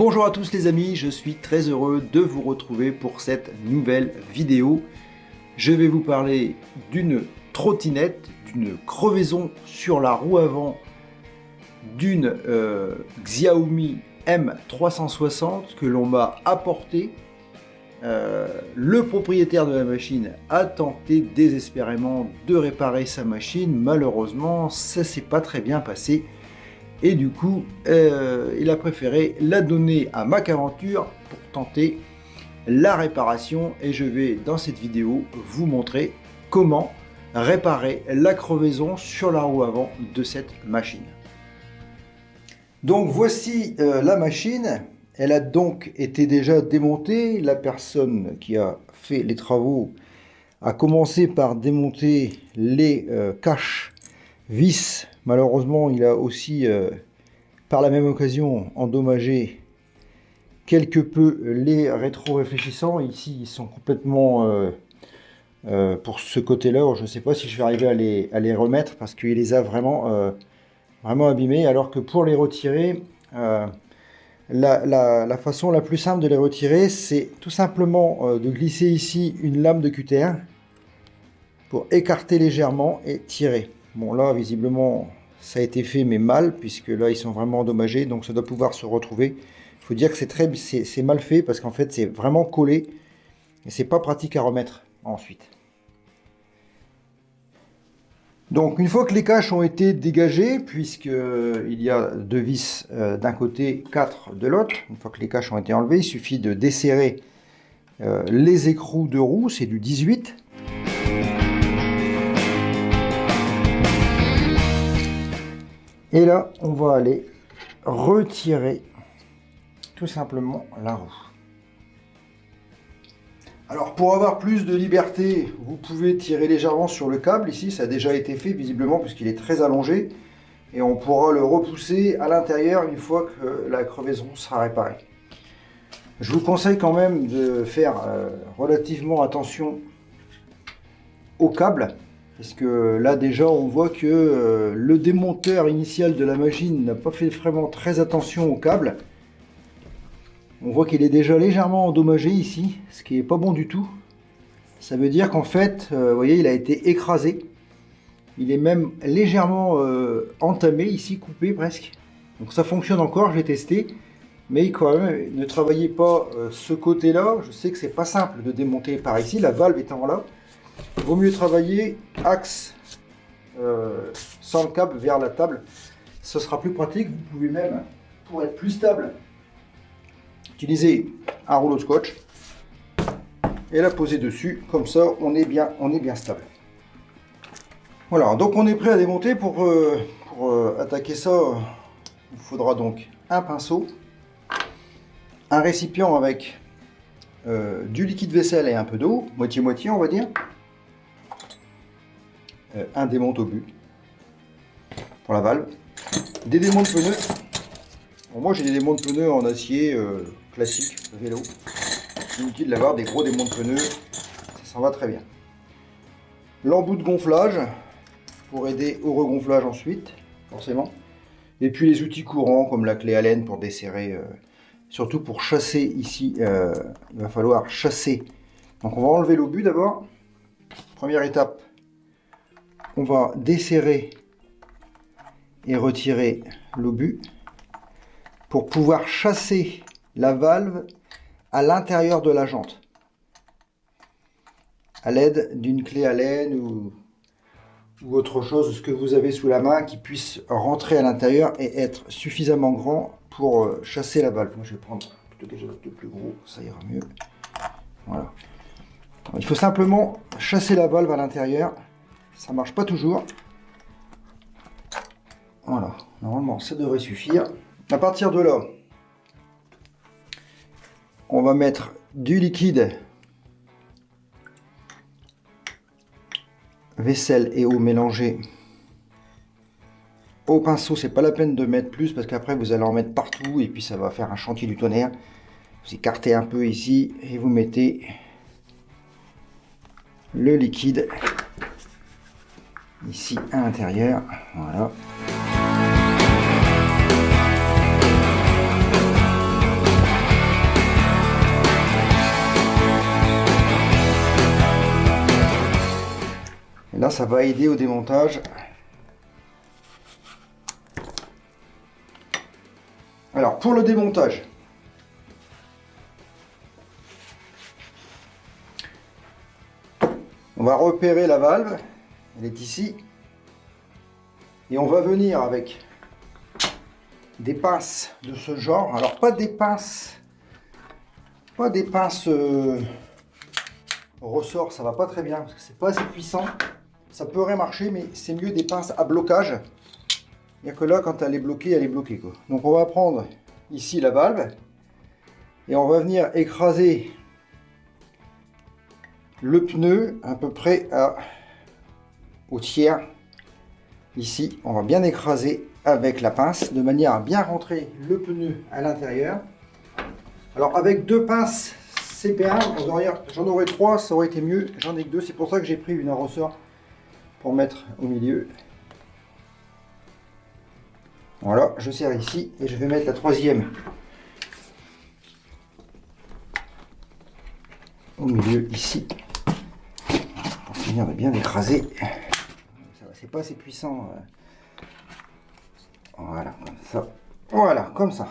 Bonjour à tous les amis, je suis très heureux de vous retrouver pour cette nouvelle vidéo. Je vais vous parler d'une trottinette, d'une crevaison sur la roue avant d'une Xiaomi M360 que l'on m'a apportée. Le propriétaire de la machine a tenté désespérément de réparer sa machine. Malheureusement, ça s'est pas très bien passé. Et du coup, il a préféré la donner à MacAventure pour tenter la réparation. Et je vais, dans cette vidéo, vous montrer comment réparer la crevaison sur la roue avant de cette machine. Donc voici la machine. Elle a donc été déjà démontée. La personne qui a fait les travaux a commencé par démonter les caches vis. Malheureusement, il a aussi, par la même occasion, endommagé quelque peu les rétro-réfléchissants. Ici, ils sont complètement, pour ce côté-là, je ne sais pas si je vais arriver à les remettre parce qu'il les a vraiment, vraiment abîmés. Alors que pour les retirer, la façon la plus simple de les retirer, c'est tout simplement de glisser ici une lame de cutter pour écarter légèrement et tirer. Bon là, visiblement, ça a été fait, mais mal, puisque là, ils sont vraiment endommagés, donc ça doit pouvoir se retrouver. Il faut dire que c'est mal fait, parce qu'en fait, c'est vraiment collé, et c'est pas pratique à remettre ensuite. Donc, une fois que les caches ont été dégagées, puisqu'il y a 2 vis d'un côté, 4 de l'autre, une fois que les caches ont été enlevées, il suffit de desserrer les écrous de roue, c'est du 18. Et là, on va aller retirer tout simplement la roue. Alors, pour avoir plus de liberté, vous pouvez tirer légèrement sur le câble. Ici, ça a déjà été fait visiblement puisqu'il est très allongé. Et on pourra le repousser à l'intérieur une fois que la crevaison sera réparée. Je vous conseille quand même de faire relativement attention au câble. Parce que là déjà on voit que le démonteur initial de la machine n'a pas fait vraiment très attention au câble. On voit qu'il est déjà légèrement endommagé ici, ce qui n'est pas bon du tout. Ça veut dire qu'en fait, vous voyez, il a été écrasé. Il est même légèrement entamé ici, coupé presque. Donc ça fonctionne encore, je l'ai testé. Mais quand même, ne travaillez pas ce côté-là. Je sais que c'est pas simple de démonter par ici, la valve étant là. Il vaut mieux travailler axe sans le câble vers la table. Ce sera plus pratique. Vous pouvez même, pour être plus stable, utiliser un rouleau de scotch et la poser dessus. Comme ça, on est bien stable. Voilà, donc on est prêt à démonter. Pour attaquer ça, il vous faudra donc un pinceau, un récipient avec du liquide vaisselle et un peu d'eau, moitié-moitié on va dire. Un démonte-obus pour la valve, des démonte pneus. Bon, moi j'ai des démonte pneus en acier classique vélo. C'est inutile d'avoir des gros démonte pneus, ça s'en va très bien. L'embout de gonflage pour aider au regonflage ensuite, forcément. Et puis les outils courants comme la clé Allen pour desserrer, surtout pour chasser ici. Il va falloir chasser. Donc on va enlever l'obus d'abord. Première étape. On va desserrer et retirer l'obus pour pouvoir chasser la valve à l'intérieur de la jante à l'aide d'une clé Allen ou autre chose, ce que vous avez sous la main qui puisse rentrer à l'intérieur et être suffisamment grand pour chasser la valve. Moi je vais prendre plutôt quelque chose de plus gros, ça ira mieux. Voilà. Il faut simplement chasser la valve à l'intérieur. Ça marche pas toujours. Voilà, normalement ça devrait suffire. À partir de là, on va mettre du liquide vaisselle et eau mélangée au pinceau. C'est pas la peine de mettre plus parce qu'après vous allez en mettre partout et puis ça va faire un chantier du tonnerre. Vous écartez un peu ici et vous mettez le liquide ici à l'intérieur. Voilà. ça va aider au démontage. Alors, pour le démontage, on va repérer la valve, elle est ici, et on va venir avec des pinces de ce genre. Alors, pas des pinces ressort, ça va pas très bien parce que c'est pas assez puissant. Ça pourrait marcher, mais c'est mieux des pinces à blocage. Il n'y a que là, quand elle est bloquée quoi. Donc on va prendre ici la valve et on va venir écraser le pneu à peu près au tiers. Ici, on va bien écraser avec la pince de manière à bien rentrer le pneu à l'intérieur. Alors avec deux pinces CP1, j'en aurais trois, ça aurait été mieux. J'en ai que deux, c'est pour ça que j'ai pris une à ressort pour mettre au milieu. Voilà, je serre ici et je vais mettre la troisième au milieu ici pour finir de bien écraser. C'est pas assez puissant. Voilà, comme ça. Voilà, comme ça.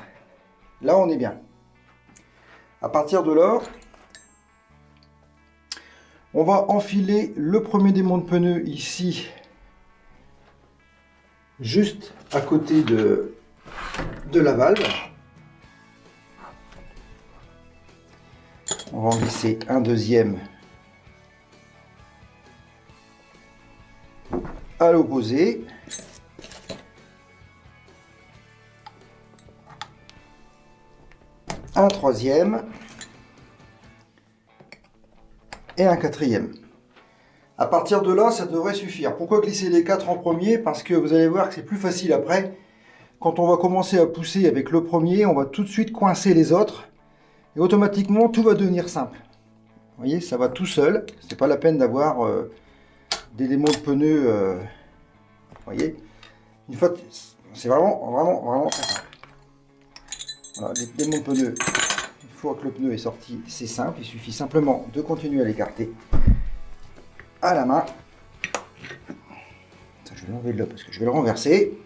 Là, on est bien. À partir de là, on va enfiler le premier démonte pneu ici, juste à côté de la valve. On va en glisser un deuxième à l'opposé. Un troisième et un quatrième. À partir de là, ça devrait suffire. Pourquoi glisser les quatre en premier? Parce que vous allez voir que c'est plus facile après. Quand on va commencer à pousser avec le premier, on va tout de suite coincer les autres et automatiquement tout va devenir simple. Vous voyez, ça va tout seul. C'est pas la peine d'avoir des démontes pneus. Vous voyez, une fois, c'est vraiment très simple. Voilà, les démontes pneus. Une fois que le pneu est sorti, c'est simple. Il suffit simplement de continuer à l'écarter à la main. Ça, je vais l'enlever de là parce que je vais le renverser.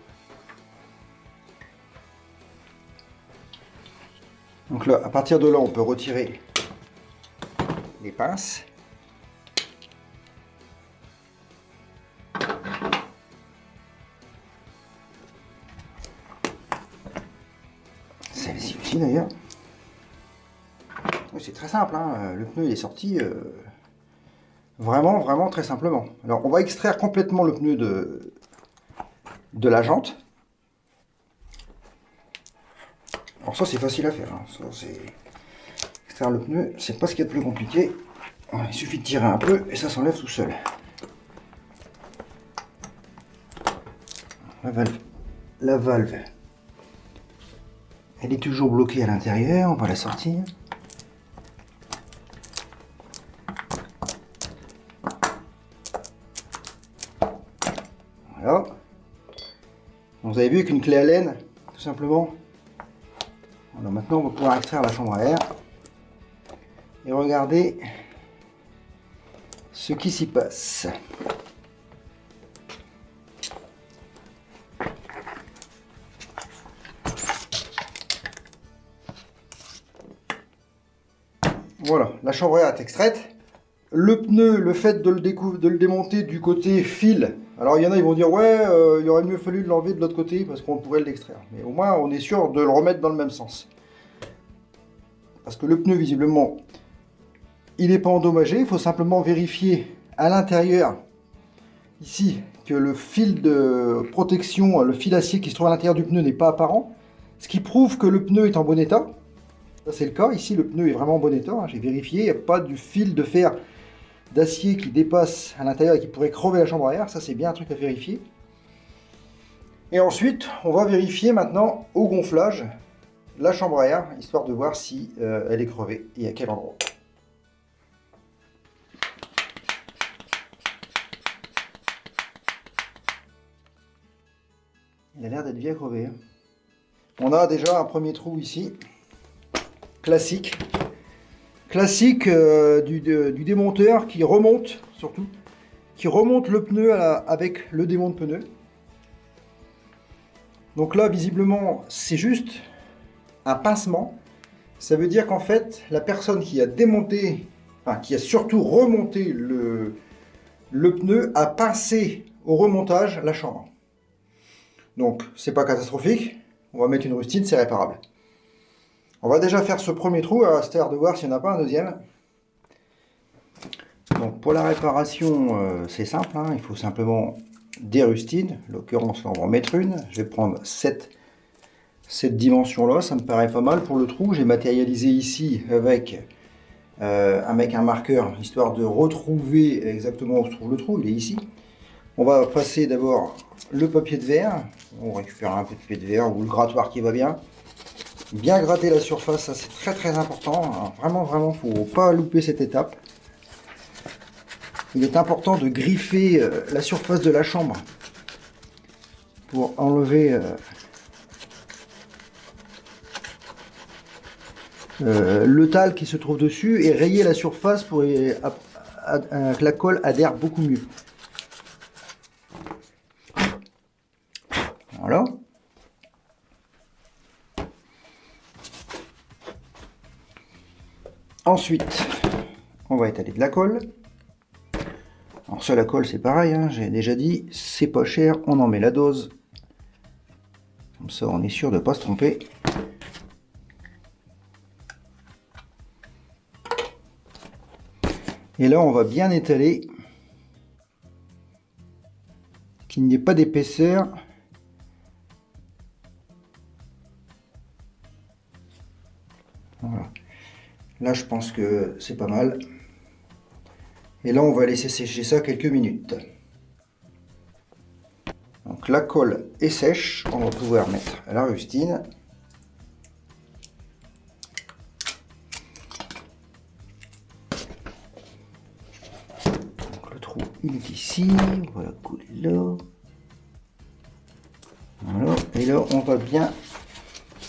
Donc là, à partir de là, on peut retirer les pinces. Celle-ci aussi d'ailleurs. C'est très simple, hein. Le pneu il est sorti vraiment très simplement. Alors on va extraire complètement le pneu de la jante. Alors ça c'est facile à faire, hein. Ça, c'est extraire le pneu, c'est pas ce qu'il y a de plus compliqué. Il suffit de tirer un peu et ça s'enlève tout seul. La valve, elle est toujours bloquée à l'intérieur, on va la sortir. Voilà. Vous avez vu avec une clé Allen, tout simplement. Alors maintenant on va pouvoir extraire la chambre à air et regarder ce qui s'y passe. Voilà, la chambre à air est extraite. Le pneu, le fait de le démonter du côté fil, alors il y en a ils vont dire ouais, il aurait mieux fallu l'enlever de l'autre côté parce qu'on pourrait l'extraire. Mais au moins on est sûr de le remettre dans le même sens. Parce que le pneu visiblement, il n'est pas endommagé, il faut simplement vérifier à l'intérieur, ici, que le fil de protection, le fil acier qui se trouve à l'intérieur du pneu n'est pas apparent. Ce qui prouve que le pneu est en bon état. Ça c'est le cas, ici le pneu est vraiment en bon état, hein. J'ai vérifié, il n'y a pas du fil de fer d'acier qui dépasse à l'intérieur et qui pourrait crever la chambre à air, ça c'est bien un truc à vérifier. Et ensuite, on va vérifier maintenant au gonflage la chambre à air, histoire de voir si elle est crevée et à quel endroit. Il a l'air d'être bien crevé, hein. On a déjà un premier trou ici, classique du démonteur qui remonte, surtout, qui remonte le pneu avec le démonte pneu. Donc là, visiblement, c'est juste un pincement. Ça veut dire qu'en fait, la personne qui a démonté, enfin qui a surtout remonté le pneu, a pincé au remontage la chambre. Donc, c'est pas catastrophique. On va mettre une rustine, c'est réparable. On va déjà faire ce premier trou, c'est-à-dire de voir s'il n'y en a pas un deuxième. Donc, pour la réparation, c'est simple, hein, il faut simplement des rustines. En l'occurrence, on va en mettre une. Je vais prendre cette dimension-là, ça me paraît pas mal pour le trou. J'ai matérialisé ici avec un marqueur, histoire de retrouver exactement où se trouve le trou. Il est ici. On va passer d'abord le papier de verre. On récupère un peu de papier de verre ou le grattoir qui va bien. Bien gratter la surface, ça c'est très très important. Alors, vraiment, faut pas louper cette étape. Il est important de griffer la surface de la chambre pour enlever le talc qui se trouve dessus et rayer la surface pour que la colle adhère beaucoup mieux. Voilà. Ensuite, on va étaler de la colle. Alors ça, la colle, c'est pareil, hein, j'ai déjà dit, c'est pas cher, on en met la dose. Comme ça, on est sûr de ne pas se tromper. Et là, on va bien étaler, qu'il n'y ait pas d'épaisseur. Voilà. Là, je pense que c'est pas mal. Et là, on va laisser sécher ça quelques minutes. Donc la colle est sèche, on va pouvoir mettre la rustine. Donc le trou, il est ici, on va la coller là. Voilà, et là, on va bien,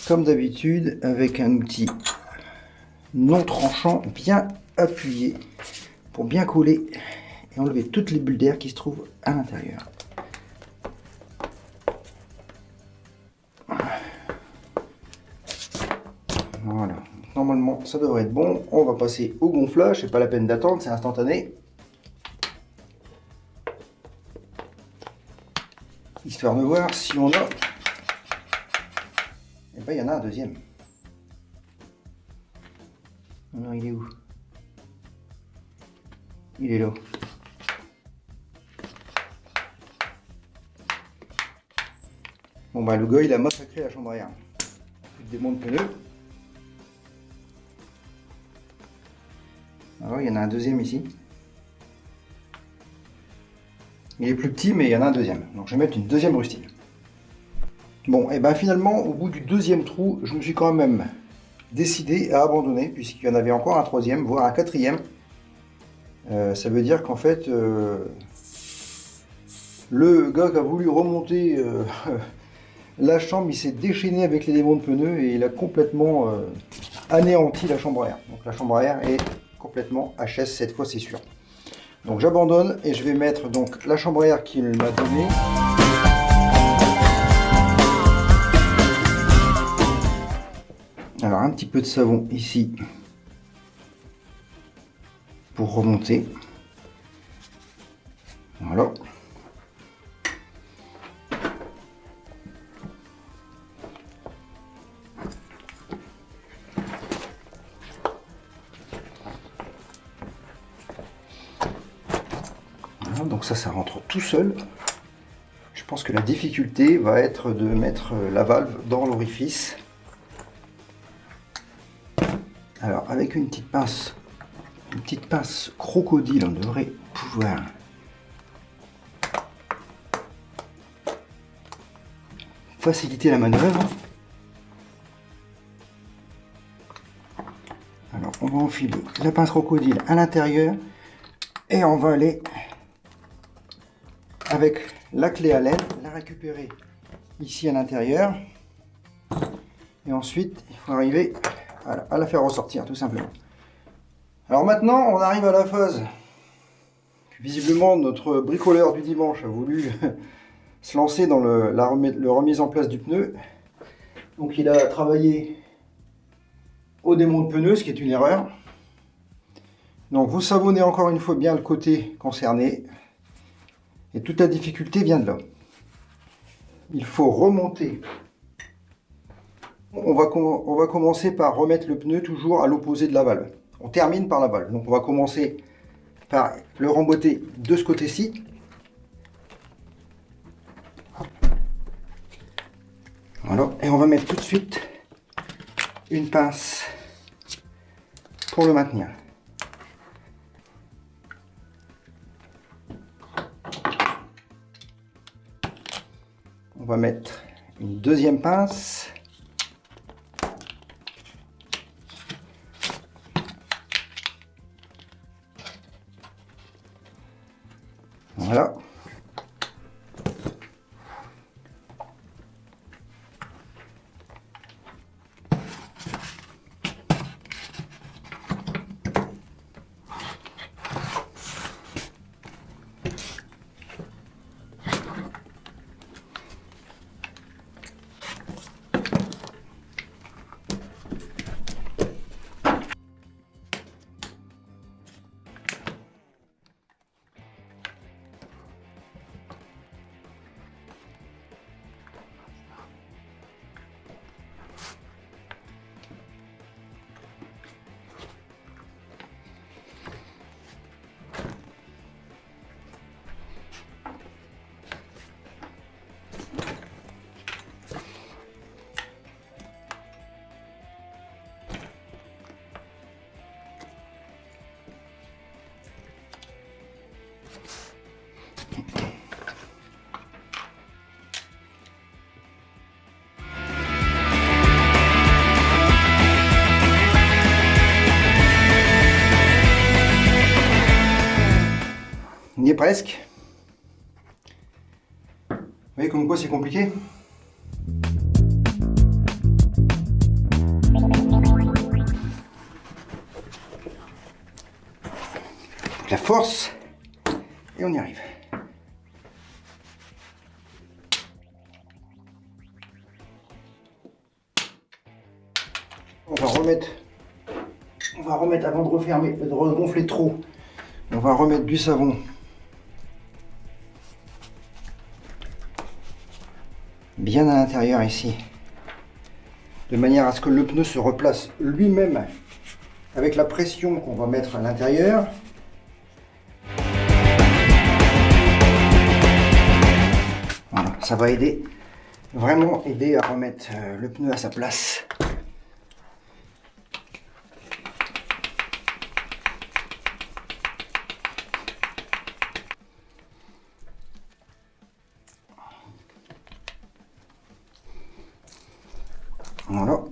comme d'habitude, avec un outil non tranchant, bien appuyé pour bien coller et enlever toutes les bulles d'air qui se trouvent à l'intérieur. Voilà, normalement ça devrait être bon. On va passer au gonflage, c'est pas la peine d'attendre, c'est instantané. Histoire de voir si on a... Et ben il y en a un deuxième. Non, il est où? Il est là. Bon bah le gars il a massacré la chambre à air. Il démonte pneu. Alors il y en a un deuxième ici. Il est plus petit mais il y en a un deuxième. Donc je vais mettre une deuxième rustine. Bon et ben finalement au bout du deuxième trou, je me suis quand même décidé à abandonner puisqu'il y en avait encore un troisième, voire un quatrième. Ça veut dire qu'en fait le gars qui a voulu remonter la chambre, il s'est déchaîné avec les démontes pneus et il a complètement anéanti la chambre à air. Donc la chambre à air est complètement HS cette fois, c'est sûr. Donc j'abandonne et je vais mettre donc la chambre à air qu'il m'a donnée. Alors un petit peu de savon ici pour remonter. Voilà. Donc ça rentre tout seul. Je pense que la difficulté va être de mettre la valve dans l'orifice. Alors avec une petite pince crocodile, on devrait pouvoir faciliter la manœuvre. Alors on va enfiler la pince crocodile à l'intérieur et on va aller avec la clé Allen, la récupérer ici à l'intérieur et ensuite il faut arriver à la faire ressortir tout simplement. Alors maintenant on arrive à la phase Visiblement, notre bricoleur du dimanche a voulu se lancer dans la remise en place du pneu. Donc il a travaillé au démonte pneu, ce qui est une erreur. Donc vous savonnez encore une fois bien le côté concerné. Et toute la difficulté vient de là. Il faut remonter. On va commencer par remettre le pneu toujours à l'opposé de la valve. On termine par la valve. Donc on va commencer par le remboîter de ce côté-ci. Voilà. Et on va mettre tout de suite une pince pour le maintenir. On va mettre une deuxième pince. Voilà. On y est presque. Vous voyez comme quoi c'est compliqué. La force et on y arrive. On va remettre avant de refermer, de regonfler trop. On va remettre du savon. Bien à l'intérieur ici, de manière à ce que le pneu se replace lui-même avec la pression qu'on va mettre à l'intérieur. Voilà, ça va aider, vraiment aider à remettre le pneu à sa place. Voilà.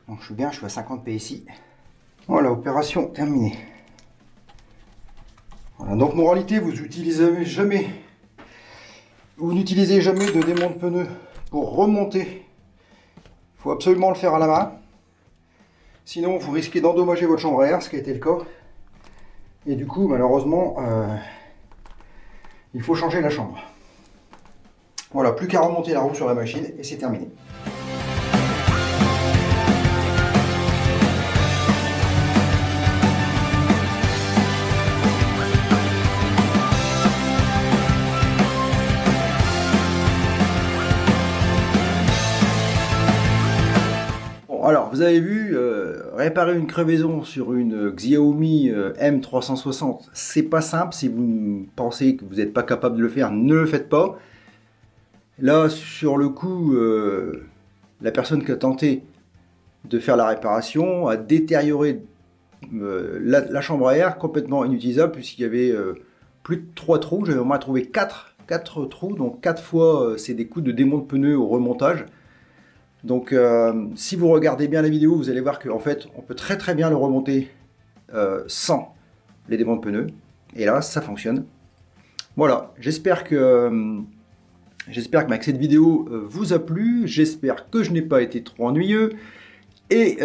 Donc je suis bien, je suis à 50 PSI. Voilà, opération terminée. Voilà, donc moralité, vous n'utilisez jamais de démonte pneu pour remonter. Il faut absolument le faire à la main. Sinon, vous risquez d'endommager votre chambre à air, ce qui a été le cas. Et du coup, malheureusement, il faut changer la chambre. Voilà, plus qu'à remonter la roue sur la machine et c'est terminé. Alors, vous avez vu, réparer une crevaison sur une Xiaomi M360, c'est pas simple. Si vous pensez que vous n'êtes pas capable de le faire, ne le faites pas. Là, sur le coup, la personne qui a tenté de faire la réparation a détérioré la chambre à air, complètement inutilisable, puisqu'il y avait plus de 3 trous. J'avais au moins trouvé 4 trous, donc 4 fois, c'est des coups de démonte pneu au remontage. Donc si vous regardez bien la vidéo, vous allez voir qu'en fait on peut très bien le remonter sans les démonte pneus. Et là ça fonctionne. Voilà, j'espère que J'espère que cette vidéo vous a plu, j'espère que je n'ai pas été trop ennuyeux. Et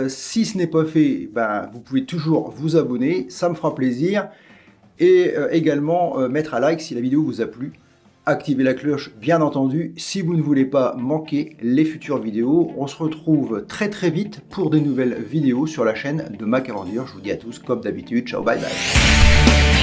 si ce n'est pas fait, vous pouvez toujours vous abonner, ça me fera plaisir. Et également mettre un like si la vidéo vous a plu. Activez la cloche bien entendu si vous ne voulez pas manquer les futures vidéos. On se retrouve très vite pour des nouvelles vidéos sur la chaîne de Mac Aventure. Je vous dis à tous comme d'habitude, ciao bye bye.